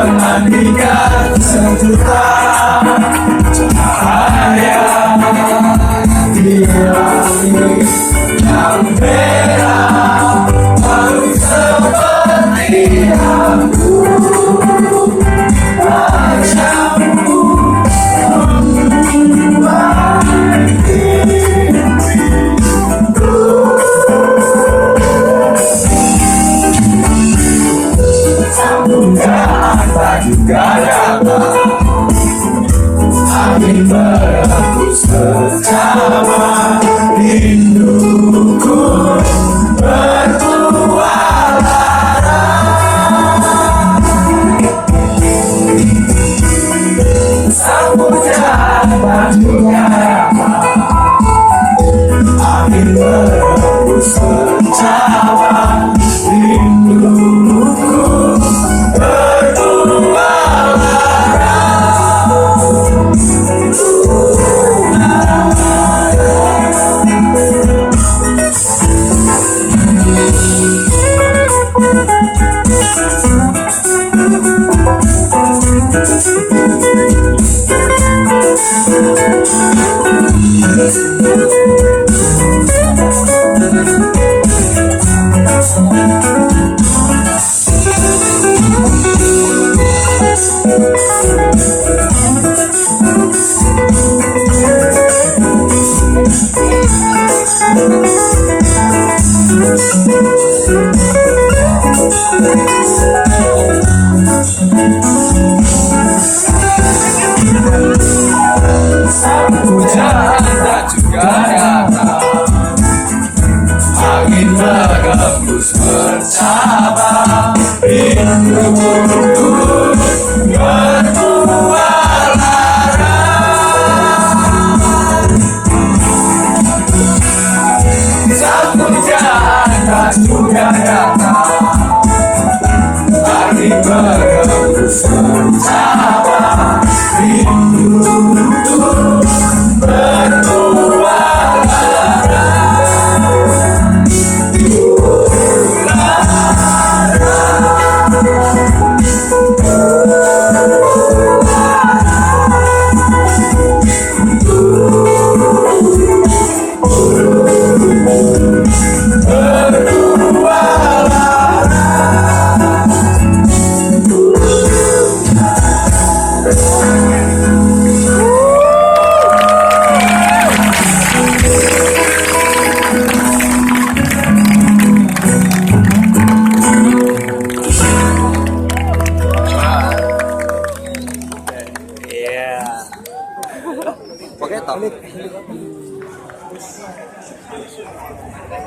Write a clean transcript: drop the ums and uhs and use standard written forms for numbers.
Menantikan sejuta cahaya di langit yang merah, baru seperti aku bacamu membuat diriku. Sambungkan tak juga datang, angin berhembus bersama rinduku bertualang. Sambutan tak juga datang, angin berhembus bersama rinduku hujan tak juga datang, angin berhembus bercabang, rinduku bertualang. Saat hujan tak juga datang, angin berhembus bercabang, rinduku Pakai tak?